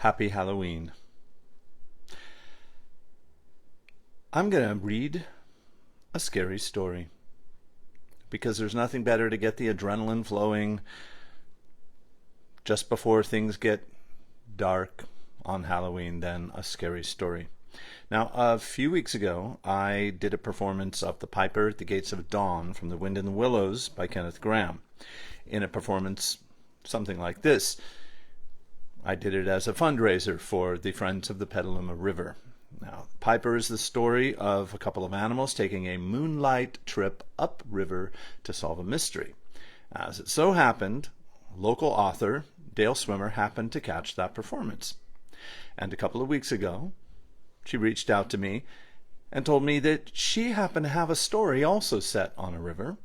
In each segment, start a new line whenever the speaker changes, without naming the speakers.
Happy Halloween. I'm going to read a scary story because there's nothing better to get the adrenaline flowing just before things get dark on Halloween than a scary story. Now, a few weeks ago, I did a performance of The Piper at the Gates of Dawn from The Wind in the Willows by Kenneth Grahame. In a performance something like this, I did it as a fundraiser for the Friends of the Petaluma River. Now, Piper is the story of a couple of animals taking a moonlight trip upriver to solve a mystery. As it so happened, local author Dale Swimmer happened to catch that performance. And a couple of weeks ago, she reached out to me and told me that she happened to have a story also set on a river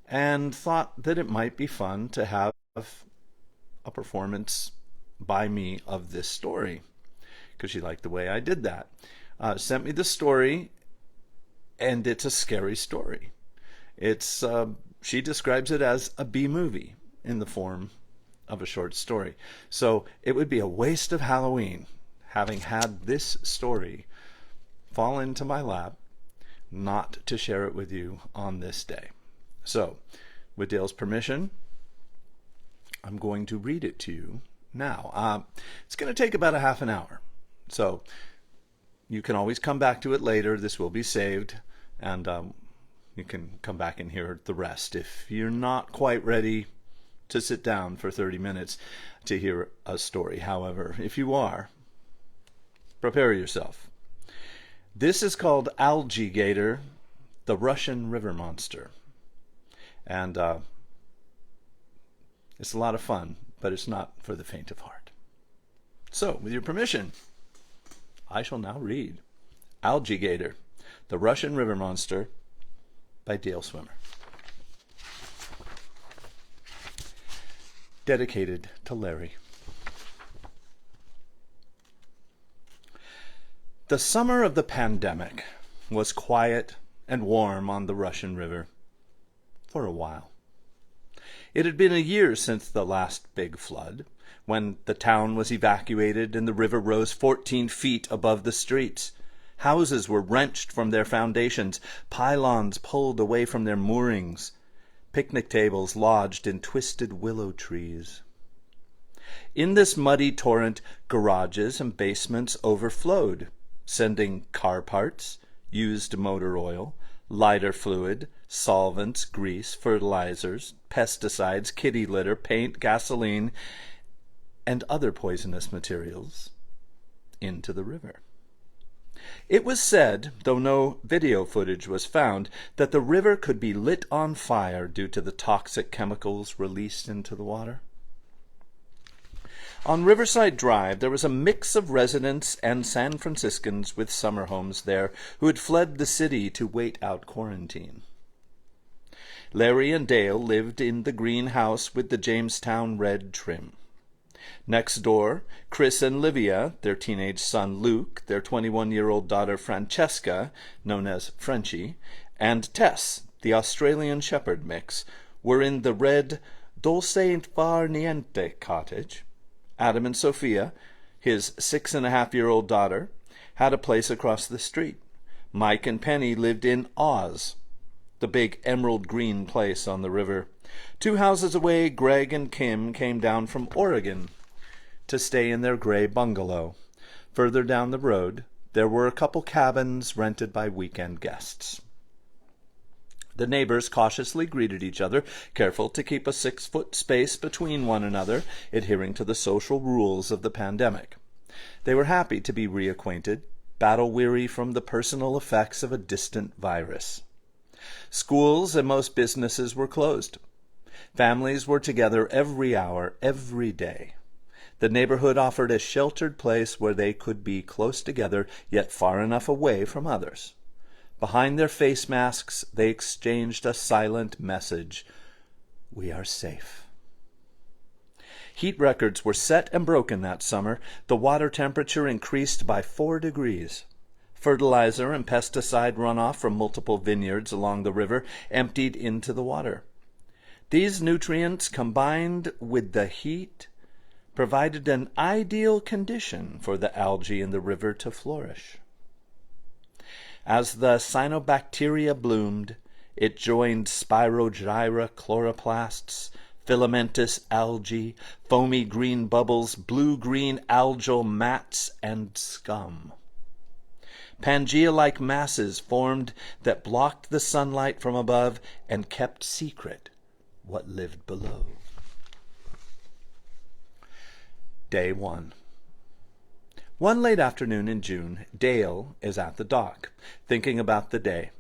and thought that it might be fun to have a performance by me of this story because she liked the way I did that. Sent me the story, and it's a scary story. It's she describes it as a B movie in the form of a short story. So it would be a waste of Halloween having had this story fall into my lap not to share it with you on this day. So, with Dale's permission, I'm going to read it to you now. It's going to take about a half an hour. So you can always come back to it later. This will be saved, and you can come back and hear the rest. If you're not quite ready to sit down for 30 minutes to hear a story, however, if you are, prepare yourself. This is called Algae, Gator, the Russian river monster. And it's a lot of fun, but it's not for the faint of heart. So, with your permission, I shall now read Algae, Gator, the Russian river monster by Dale Swimmer. Dedicated to Larry. The summer of the pandemic was quiet and warm on the Russian River for a while. It had been a year since the last big flood, when the town was evacuated and the river rose 14 feet above the streets. Houses were wrenched from their foundations, pylons pulled away from their moorings, picnic tables lodged in twisted willow trees. In this muddy torrent, garages and basements overflowed, sending car parts, used motor oil, lighter fluid, solvents, grease, fertilizers, pesticides, kitty litter, paint, gasoline, and other poisonous materials into the river. It was said, though no video footage was found, that the river could be lit on fire due to the toxic chemicals released into the water. On Riverside Drive, there was a mix of residents and San Franciscans with summer homes there who had fled the city to wait out quarantine. Larry and Dale lived in the green house with the Jamestown red trim. Next door, Chris and Livia, their teenage son Luke, their 21-year-old daughter Francesca, known as Frenchie, and Tess, the Australian Shepherd mix, were in the red Dolce Far Niente cottage. Adam and Sophia, his 6.5-year-old daughter, had a place across the street. Mike and Penny lived in Oz, the big emerald green place on the river. 2 houses away, Greg and Kim came down from Oregon to stay in their gray bungalow. Further down the road, there were a couple cabins rented by weekend guests. The neighbors cautiously greeted each other, careful to keep a 6-foot space between one another, adhering to the social rules of the pandemic. They were happy to be reacquainted, battle-weary from the personal effects of a distant virus. Schools and most businesses were closed. Families were together every hour, every day. The neighborhood offered a sheltered place where they could be close together, yet far enough away from others. Behind their face masks, they exchanged a silent message: "We are safe." Heat records were set and broken that summer. The water temperature increased by 4 degrees. Fertilizer and pesticide runoff from multiple vineyards along the river emptied into the water. These nutrients, combined with the heat, provided an ideal condition for the algae in the river to flourish. As the cyanobacteria bloomed, it joined spirogyra chloroplasts, filamentous algae, foamy green bubbles, blue-green algal mats, and scum. Pangea-like masses formed that blocked the sunlight from above and kept secret what lived below. Day 1. One late afternoon in June, Dale is at the dock, thinking about the day.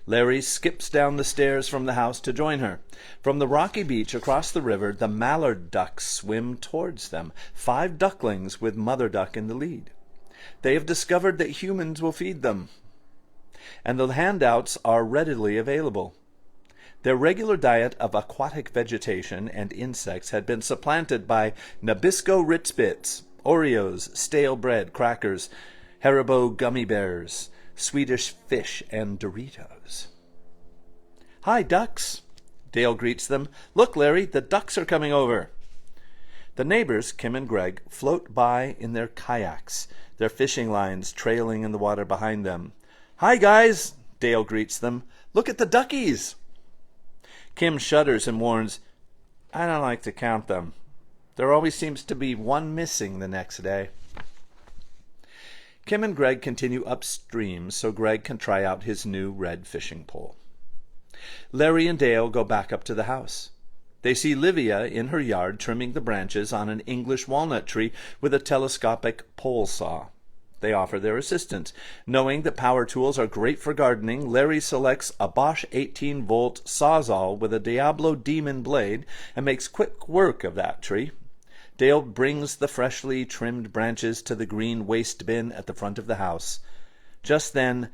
Larry skips down the stairs from the house to join her. From the rocky beach across the river, the mallard ducks swim towards them, 5 ducklings with mother duck in the lead. They have discovered that humans will feed them, and the handouts are readily available. Their regular diet of aquatic vegetation and insects had been supplanted by Nabisco Ritz Bits, Oreos, stale bread, crackers, Haribo gummy bears, Swedish fish, and Doritos. "Hi, ducks," Dale greets them. "Look, Larry, the ducks are coming over." The neighbors, Kim and Greg, float by in their kayaks, their fishing lines trailing in the water behind them. "Hi, guys," Dale greets them. "Look at the duckies." Kim shudders and warns, "I don't like to count them. There always seems to be one missing the next day." Kim and Greg continue upstream so Greg can try out his new red fishing pole. Larry and Dale go back up to the house. They see Livia in her yard trimming the branches on an English walnut tree with a telescopic pole saw. They offer their assistance. Knowing that power tools are great for gardening, Larry selects a Bosch 18-volt sawzall with a Diablo Demon blade and makes quick work of that tree. Dale brings the freshly trimmed branches to the green waste bin at the front of the house. Just then,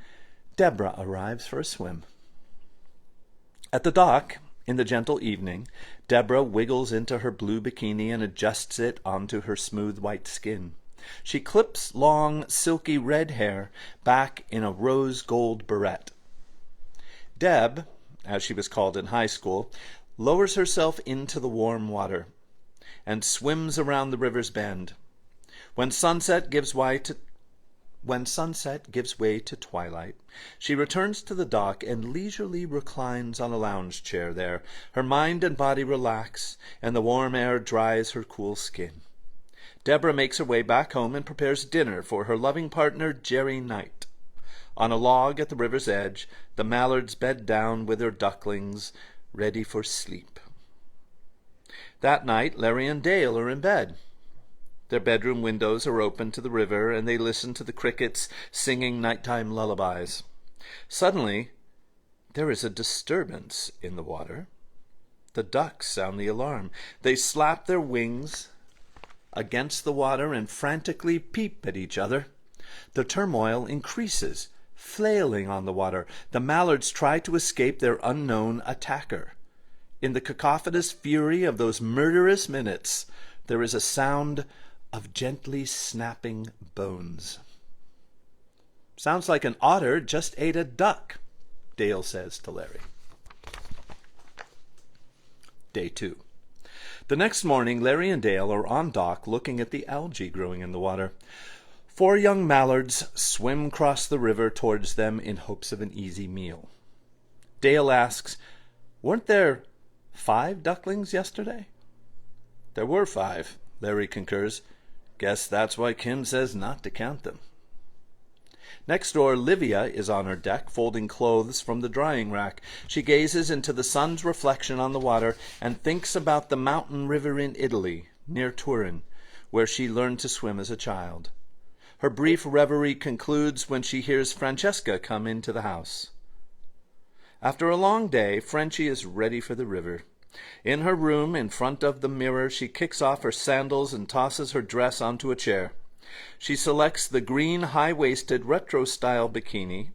Deborah arrives for a swim. At the dock, in the gentle evening, Deborah wiggles into her blue bikini and adjusts it onto her smooth white skin. She clips long, silky red hair back in a rose gold barrette. Deb, as she was called in high school, lowers herself into the warm water and swims around the river's bend. When sunset gives way to twilight, she returns to the dock and leisurely reclines on a lounge chair there. Her mind and body relax, and the warm air dries her cool skin. Deborah makes her way back home and prepares dinner for her loving partner, Jerry Knight. On a log at the river's edge, the mallards bed down with their ducklings, ready for sleep. That night, Larry and Dale are in bed. Their bedroom windows are open to the river, and they listen to the crickets singing nighttime lullabies. Suddenly, there is a disturbance in the water. The ducks sound the alarm. They slap their wings against the water and frantically peep at each other. The turmoil increases, flailing on the water. The mallards try to escape their unknown attacker. In the cacophonous fury of those murderous minutes, there is a sound of gently snapping bones. "Sounds like an otter just ate a duck," Dale says to Larry. Day 2. The next morning, Larry and Dale are on dock looking at the algae growing in the water. 4 young mallards swim across the river towards them in hopes of an easy meal. Dale asks, "Weren't there 5 ducklings yesterday?" "There were 5, Larry concurs. "Guess that's why Kim says not to count them." Next door, Livia is on her deck, folding clothes from the drying rack. She gazes into the sun's reflection on the water and thinks about the mountain river in Italy, near Turin, where she learned to swim as a child. Her brief reverie concludes when she hears Francesca come into the house. After a long day, Frenchie is ready for the river. In her room, in front of the mirror, she kicks off her sandals and tosses her dress onto a chair. She selects the green high-waisted retro-style bikini,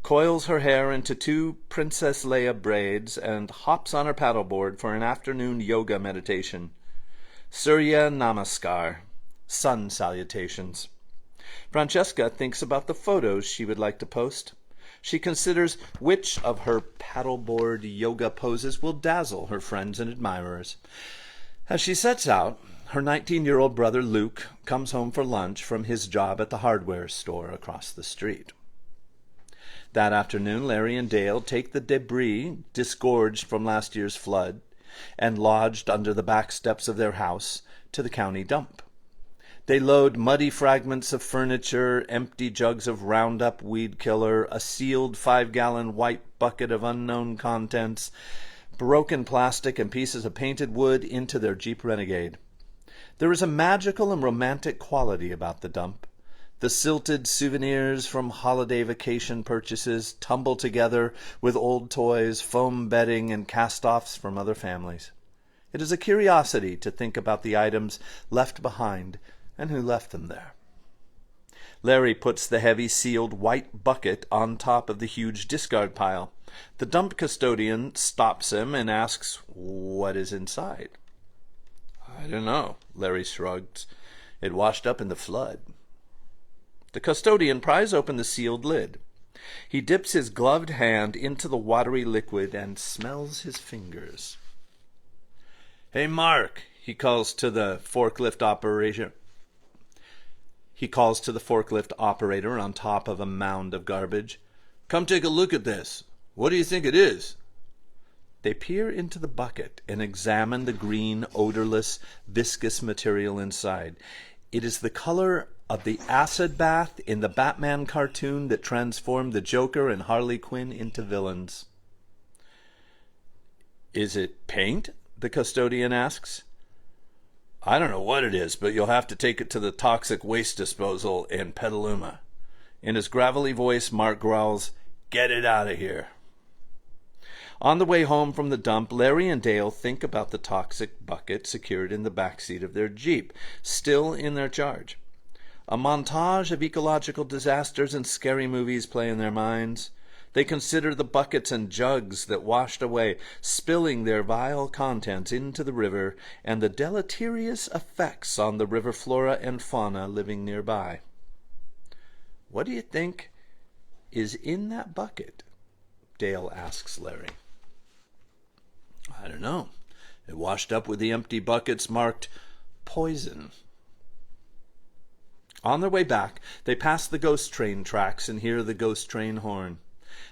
coils her hair into 2 Princess Leia braids, and hops on her paddleboard for an afternoon yoga meditation. Surya Namaskar, sun salutations. Francesca thinks about the photos she would like to post. She considers which of her paddleboard yoga poses will dazzle her friends and admirers. As she sets out, her 19-year-old brother Luke comes home for lunch from his job at the hardware store across the street. That afternoon, Larry and Dale take the debris disgorged from last year's flood and lodged under the back steps of their house to the county dump. They load muddy fragments of furniture, empty jugs of Roundup weed killer, a sealed 5-gallon white bucket of unknown contents, broken plastic, and pieces of painted wood into their Jeep Renegade. There is a magical and romantic quality about the dump. The silted souvenirs from holiday vacation purchases tumble together with old toys, foam bedding, and cast-offs from other families. It is a curiosity to think about the items left behind and who left them there. Larry puts the heavy sealed white bucket on top of the huge discard pile. The dump custodian stops him and asks, "What is inside?" "I don't know," Larry shrugs. "It washed up in the flood." The custodian pries open the sealed lid. He dips his gloved hand into the watery liquid and smells his fingers. "Hey, Mark," he calls to the forklift operator. On top of a mound of garbage. "Come take a look at this. What do you think it is?" They peer into the bucket and examine the green, odorless, viscous material inside. It is the color of the acid bath in the Batman cartoon that transformed the Joker and Harley Quinn into villains. "Is it paint?" the custodian asks. "I don't know what it is, but you'll have to take it to the toxic waste disposal in Petaluma." In his gravelly voice, Mark growls, "Get it out of here." On the way home from the dump, Larry and Dale think about the toxic bucket secured in the backseat of their Jeep, still in their charge. A montage of ecological disasters and scary movies play in their minds. They consider the buckets and jugs that washed away, spilling their vile contents into the river, and the deleterious effects on the river flora and fauna living nearby. "What do you think is in that bucket?" Dale asks Larry. "I don't know. It washed up with the empty buckets marked poison." On their way back, they pass the ghost train tracks and hear the ghost train horn.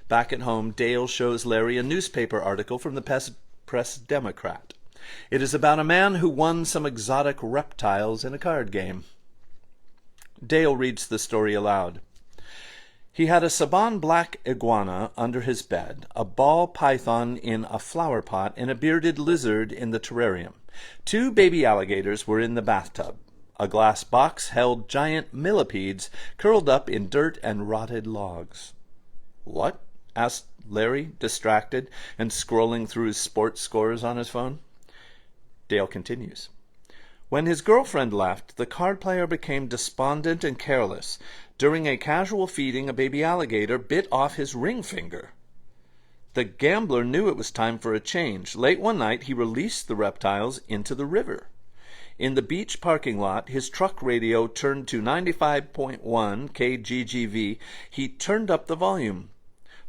Back at home, Dale shows Larry a newspaper article from the Press Democrat. It is about a man who won some exotic reptiles in a card game. Dale reads the story aloud. He had a Saban black iguana under his bed, a ball python in a flower pot, and a bearded lizard in the terrarium. 2 baby alligators were in the bathtub. A glass box held giant millipedes curled up in dirt and rotted logs. "What?" asked Larry, distracted and scrolling through his sports scores on his phone. Dale continues. When his girlfriend left, the card player became despondent and careless. During a casual feeding, a baby alligator bit off his ring finger. The gambler knew it was time for a change. Late one night, he released the reptiles into the river. In the beach parking lot, his truck radio turned to 95.1 KGGV. He turned up the volume.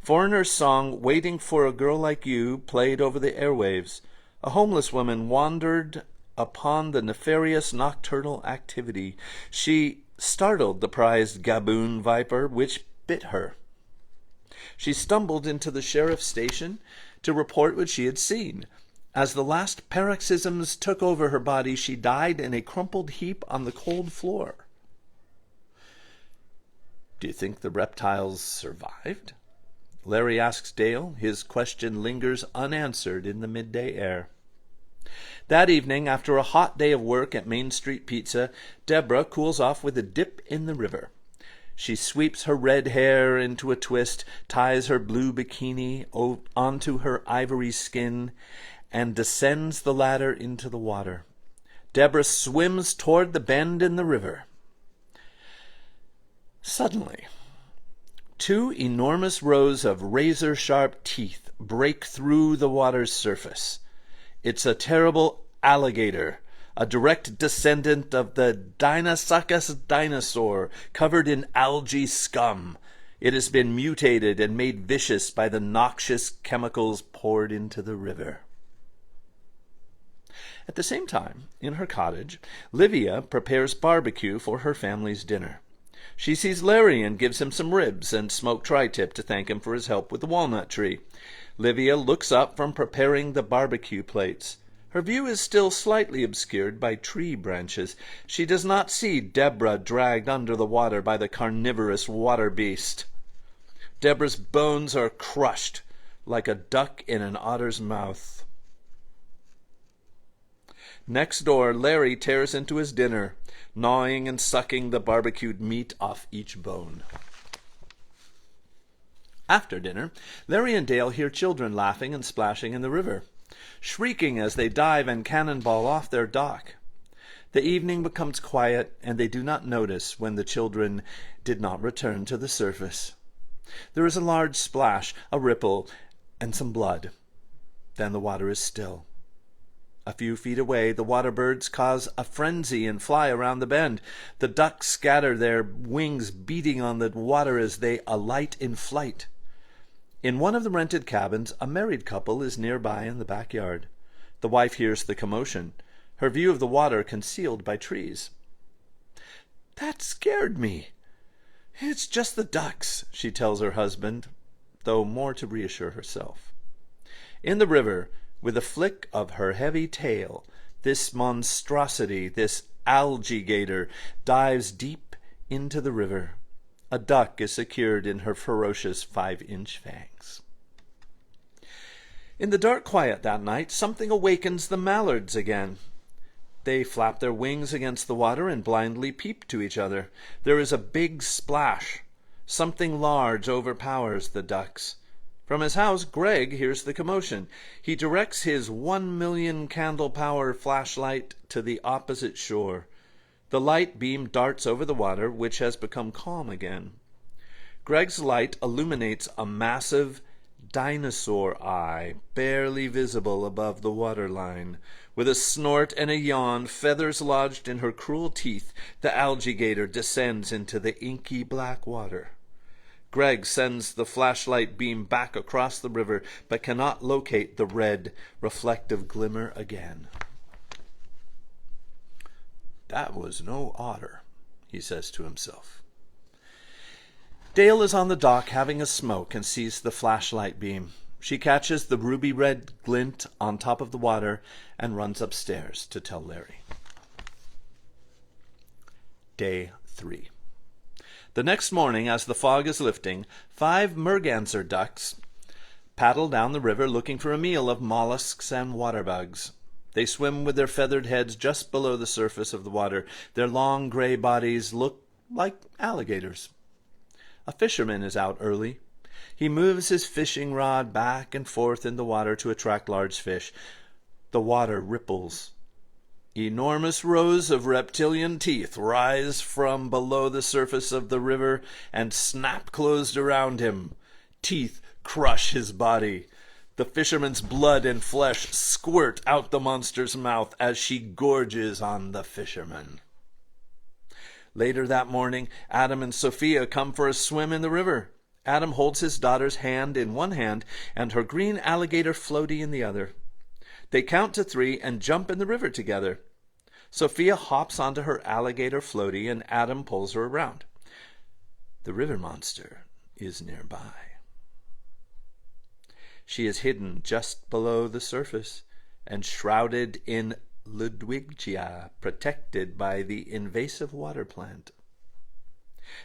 Foreigner's song, Waiting for a Girl Like You, played over the airwaves. A homeless woman wandered upon the nefarious nocturnal activity. She startled the prized gaboon viper, which bit her. She stumbled into the sheriff's station to report what she had seen. As the last paroxysms took over her body, she died in a crumpled heap on the cold floor. "Do you think the reptiles survived?" Larry asks Dale. His question lingers unanswered in the midday air. That evening, after a hot day of work at Main Street Pizza, Deborah cools off with a dip in the river. She sweeps her red hair into a twist, ties her blue bikini onto her ivory skin, and descends the ladder into the water. Deborah swims toward the bend in the river. Suddenly, 2 enormous rows of razor-sharp teeth break through the water's surface. It's a terrible alligator, a direct descendant of the Dinosuchus dinosaur, covered in algae scum. It has been mutated and made vicious by the noxious chemicals poured into the river. At the same time, in her cottage, Livia prepares barbecue for her family's dinner. She sees Larry and gives him some ribs and smoked tri-tip to thank him for his help with the walnut tree. Livia looks up from preparing the barbecue plates. Her view is still slightly obscured by tree branches. She does not see Deborah dragged under the water by the carnivorous water beast. Deborah's bones are crushed like a duck in an otter's mouth. Next door, Larry tears into his dinner, gnawing and sucking the barbecued meat off each bone. After dinner, Larry and Dale hear children laughing and splashing in the river, shrieking as they dive and cannonball off their dock. The evening becomes quiet, and they do not notice when the children did not return to the surface. There is a large splash, a ripple, and some blood. Then the water is still. A few feet away, the water birds cause a frenzy and fly around the bend. The ducks scatter, their wings beating on the water as they alight in flight. In one of the rented cabins, a married couple is nearby in the backyard. The wife hears the commotion, her view of the water concealed by trees. "That scared me. It's just the ducks," she tells her husband, though more to reassure herself. In the river, with a flick of her heavy tail, this monstrosity, this algae gator, dives deep into the river. A duck is secured in her ferocious 5-inch fangs. In the dark quiet that night, something awakens the mallards again. They flap their wings against the water and blindly peep to each other. There is a big splash. Something large overpowers the ducks. From his house, Greg hears the commotion. He directs his 1,000,000 candle power flashlight to the opposite shore. The light beam darts over the water, which has become calm again. Greg's light illuminates a massive dinosaur eye, barely visible above the waterline. With a snort and a yawn, feathers lodged in her cruel teeth, the algae gator descends into the inky black water. Greg sends the flashlight beam back across the river, but cannot locate the red, reflective glimmer again. "That was no otter," he says to himself. Dale is on the dock having a smoke and sees the flashlight beam. She catches the ruby-red glint on top of the water and runs upstairs to tell Larry. Day 3. The next morning, as the fog is lifting, 5 merganser ducks paddle down the river looking for a meal of mollusks and water bugs. They swim with their feathered heads just below the surface of the water. Their long gray bodies look like alligators. A fisherman is out early. He moves his fishing rod back and forth in the water to attract large fish. The water ripples. Enormous rows of reptilian teeth rise from below the surface of the river and snap closed around him. Teeth crush his body. The fisherman's blood and flesh squirt out the monster's mouth as she gorges on the fisherman. Later that morning, Adam and Sophia come for a swim in the river. Adam holds his daughter's hand in one hand and her green alligator floaty in the other. They count to 3 and jump in the river together. Sophia hops onto her alligator floaty and Adam pulls her around. The river monster is nearby. She is hidden just below the surface and shrouded in Ludwigia, protected by the invasive water plant.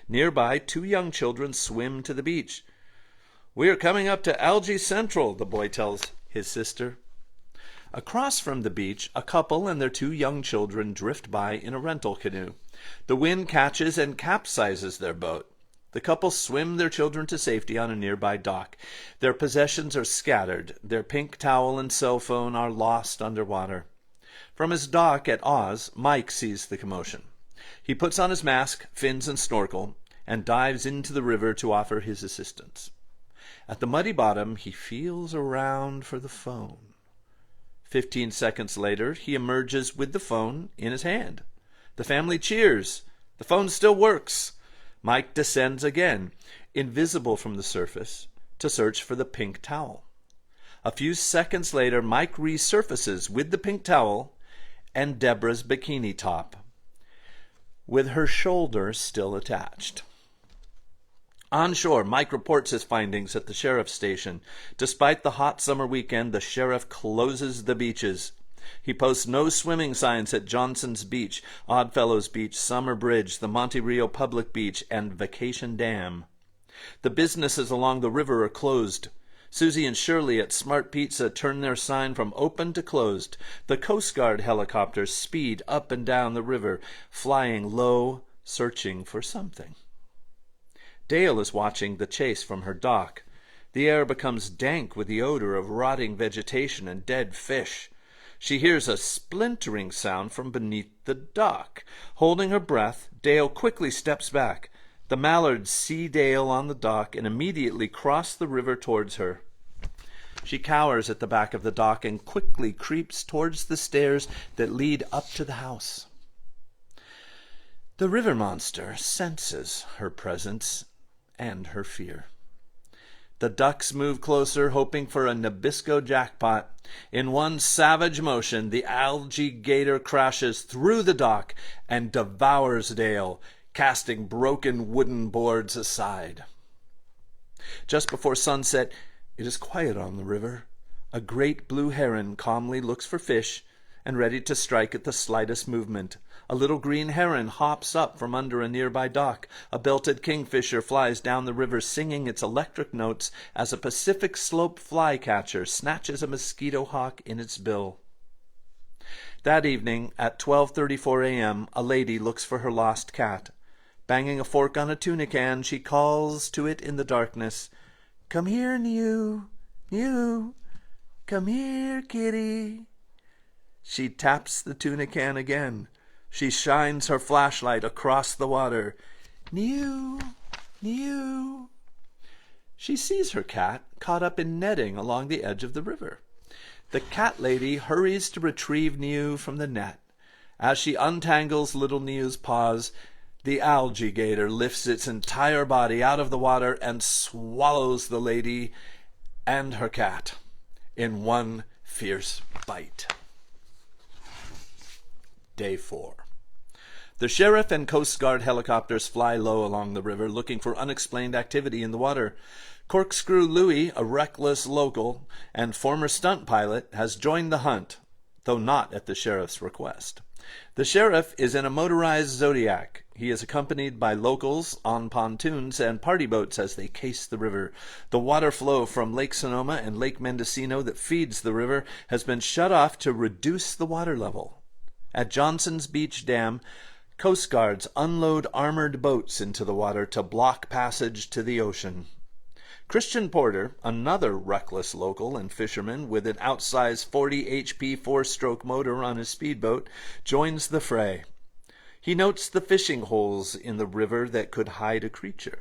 Nearby, 2 young children swim to the beach. "We are coming up to Algae Central," the boy tells his sister. Across from the beach, a couple and their 2 young children drift by in a rental canoe. The wind catches and capsizes their boat. The couple swim their children to safety on a nearby dock. Their possessions are scattered. Their pink towel and cell phone are lost underwater. From his dock at Oz, Mike sees the commotion. He puts on his mask, fins, and snorkel, and dives into the river to offer his assistance. At the muddy bottom, he feels around for the phone. 15 seconds later, he emerges with the phone in his hand. The family cheers. The phone still works. Mike descends again, invisible from the surface, to search for the pink towel. A few seconds later, Mike resurfaces with the pink towel and Deborah's bikini top, with her shoulder still attached. On shore, Mike reports his findings at the sheriff's station. Despite the hot summer weekend, the sheriff closes the beaches. He posts no swimming signs at Johnson's Beach, Oddfellows Beach, Summer Bridge, the Monte Rio Public Beach, and Vacation Dam. The businesses along the river are closed. Susie and Shirley at Smart Pizza turn their sign from open to closed. The Coast Guard helicopters speed up and down the river, flying low, searching for something. Dale is watching the chase from her dock. The air becomes dank with the odor of rotting vegetation and dead fish. She hears a splintering sound from beneath the dock. Holding her breath, Dale quickly steps back. The mallards see Dale on the dock and immediately cross the river towards her. She cowers at the back of the dock and quickly creeps towards the stairs that lead up to the house. The river monster senses her presence and her fear. The ducks move closer, hoping for a Nabisco jackpot. In one savage motion, the Algae Gator crashes through the dock and devours Dale, casting broken wooden boards aside. Just before sunset, it is quiet on the river. A great blue heron calmly looks for fish and ready to strike at the slightest movement. A little green heron hops up from under a nearby dock. A belted kingfisher flies down the river singing its electric notes as a Pacific slope flycatcher snatches a mosquito hawk in its bill. That evening at 12:34 a.m., a lady looks for her lost cat. Banging a fork on a tuna can, she calls to it in the darkness, "Come here, New, New, come here, kitty." She taps the tuna can again. She shines her flashlight across the water. "New, New." She sees her cat caught up in netting along the edge of the river. The cat lady hurries to retrieve New from the net. As she untangles little New's paws, the Algae Gator lifts its entire body out of the water and swallows the lady and her cat in one fierce bite. Day 4. The sheriff and Coast Guard helicopters fly low along the river, looking for unexplained activity in the water. Corkscrew Louie, a reckless local and former stunt pilot, has joined the hunt, though not at the sheriff's request. The sheriff is in a motorized Zodiac. He is accompanied by locals on pontoons and party boats as they case the river. The water flow from Lake Sonoma and Lake Mendocino that feeds the river has been shut off to reduce the water level. At Johnson's Beach Dam, Coast Guards unload armored boats into the water to block passage to the ocean. Christian Porter, another reckless local and fisherman with an outsized 40 HP four-stroke motor on his speedboat, joins the fray. He notes the fishing holes in the river that could hide a creature.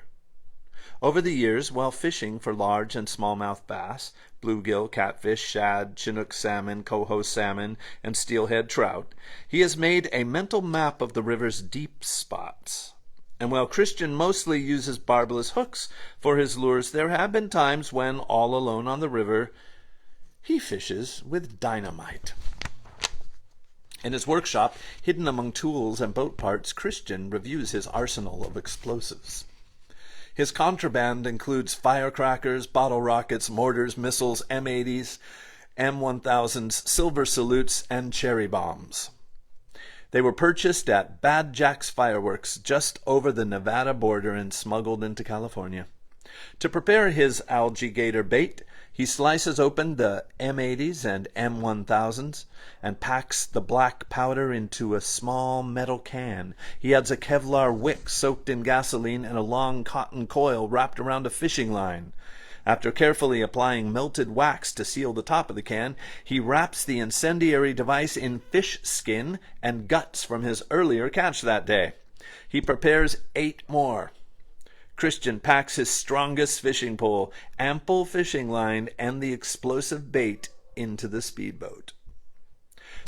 Over the years, while fishing for large and smallmouth bass, bluegill, catfish, shad, Chinook salmon, coho salmon, and steelhead trout, he has made a mental map of the river's deep spots. And while Christian mostly uses barbless hooks for his lures, there have been times when, all alone on the river, he fishes with dynamite. In his workshop, hidden among tools and boat parts, Christian reviews his arsenal of explosives. His contraband includes firecrackers, bottle rockets, mortars, missiles, M80s, M1000s, silver salutes, and cherry bombs. They were purchased at Bad Jack's Fireworks just over the Nevada border and smuggled into California. To prepare his Algae Gator bait, he slices open the M80s and M1000s and packs the black powder into a small metal can. He adds a Kevlar wick soaked in gasoline and a long cotton coil wrapped around a fishing line. After carefully applying melted wax to seal the top of the can, he wraps the incendiary device in fish skin and guts from his earlier catch that day. He prepares 8 more. Christian packs his strongest fishing pole, ample fishing line, and the explosive bait into the speedboat.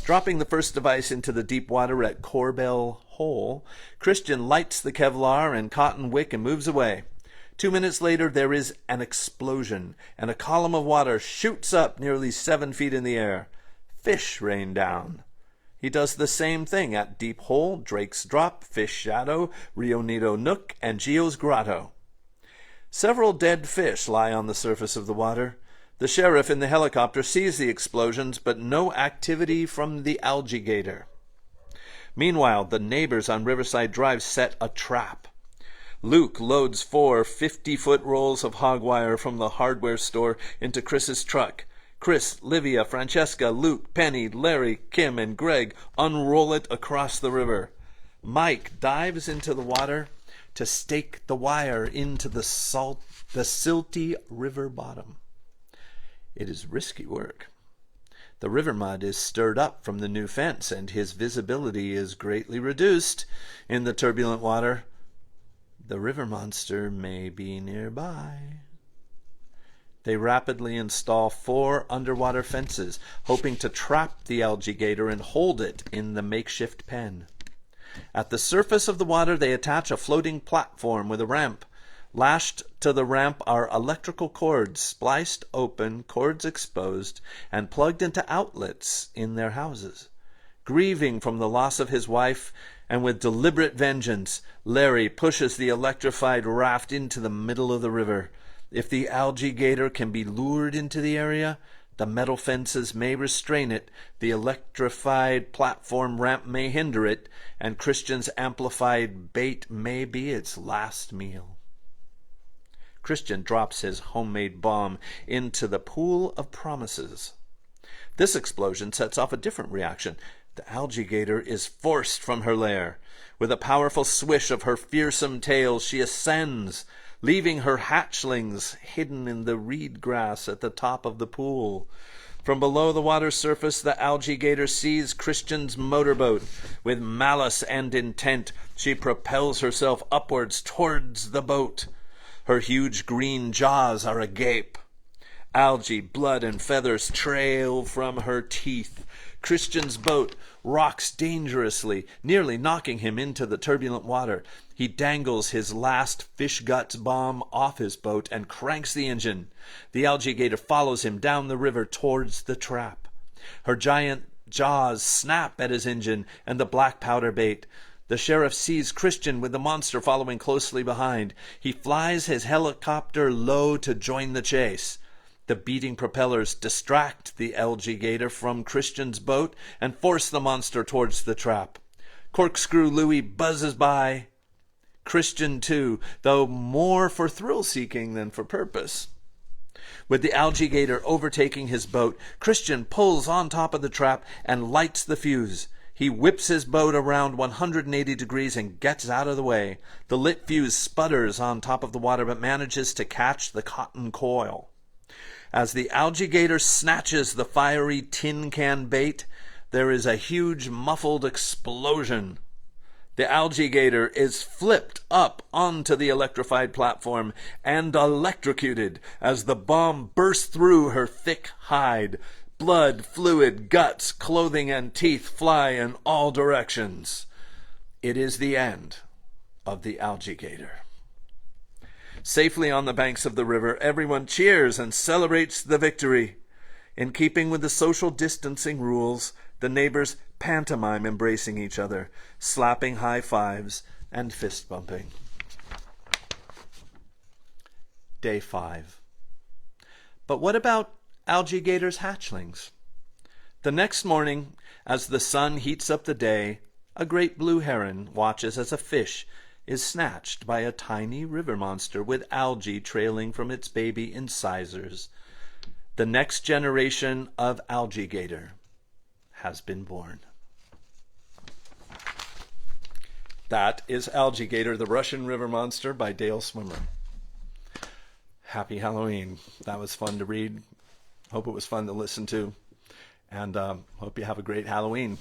Dropping the first device into the deep water at Corbell Hole, Christian lights the Kevlar and cotton wick and moves away. 2 minutes later, there is an explosion, and a column of water shoots up nearly 7 feet in the air. Fish rain down. He does the same thing at Deep Hole, Drake's Drop, Fish Shadow, Rio Nido Nook, and Gio's Grotto. Several dead fish lie on the surface of the water. The sheriff in the helicopter sees the explosions, but no activity from the Algae Gator. Meanwhile, the neighbors on Riverside Drive set a trap. Luke loads 4 50-foot rolls of hog wire from the hardware store into Chris's truck. Chris, Livia, Francesca, Luke, Penny, Larry, Kim, and Greg unroll it across the river. Mike dives into the water to stake the wire into the silty river bottom. It is risky work. The river mud is stirred up from the new fence, and his visibility is greatly reduced in the turbulent water. The river monster may be nearby. They rapidly install 4 underwater fences, hoping to trap the Algae Gator and hold it in the makeshift pen. At the surface of the water, they attach a floating platform with a ramp. Lashed to the ramp are electrical cords, spliced open, cords exposed, and plugged into outlets in their houses. Grieving from the loss of his wife, and with deliberate vengeance, Larry pushes the electrified raft into the middle of the river. If the Algae Gator can be lured into the area, the metal fences may restrain it, the electrified platform ramp may hinder it, and Christian's amplified bait may be its last meal. Christian drops his homemade bomb into the pool of promises. This explosion sets off a different reaction. The Algae Gator is forced from her lair. With a powerful swish of her fearsome tail, she ascends, leaving her hatchlings hidden in the reed grass at the top of the pool. From below the water's surface, the Algae Gator sees Christian's motorboat. With malice and intent, she propels herself upwards towards the boat. Her huge green jaws are agape. Algae, blood, and feathers trail from her teeth. Christian's boat rocks dangerously, nearly knocking him into the turbulent water. He dangles his last fish guts bomb off his boat and cranks the engine. The Algae Gator follows him down the river towards the trap. Her giant jaws snap at his engine and the black powder bait. The sheriff sees Christian with the monster following closely behind. He flies his helicopter low to join the chase. The beating propellers distract the Algae Gator from Christian's boat and force the monster towards the trap. Corkscrew Louie buzzes by. Christian, too, though more for thrill-seeking than for purpose. With the Algae Gator overtaking his boat, Christian pulls on top of the trap and lights the fuse. He whips his boat around 180 degrees and gets out of the way. The lit fuse sputters on top of the water but manages to catch the cotton coil. As the Algae Gator snatches the fiery tin can bait, there is a huge muffled explosion. The Algae Gator is flipped up onto the electrified platform and electrocuted as the bomb bursts through her thick hide. Blood, fluid, guts, clothing, and teeth fly in all directions. It is the end of the Algae Gator. Safely on the banks of the river, everyone cheers and celebrates the victory. In keeping with the social distancing rules, the neighbors pantomime embracing each other, slapping high fives, and fist bumping. Day 5. But what about Algae Gator's hatchlings? The next morning, as the sun heats up the day, a great blue heron watches as a fish is snatched by a tiny river monster with algae trailing from its baby incisors. The next generation of Algae Gator has been born. That is Algae Gator, the Russian River Monster by Dale Swimmer. Happy Halloween. That was fun to read. Hope it was fun to listen to. And hope you have a great Halloween.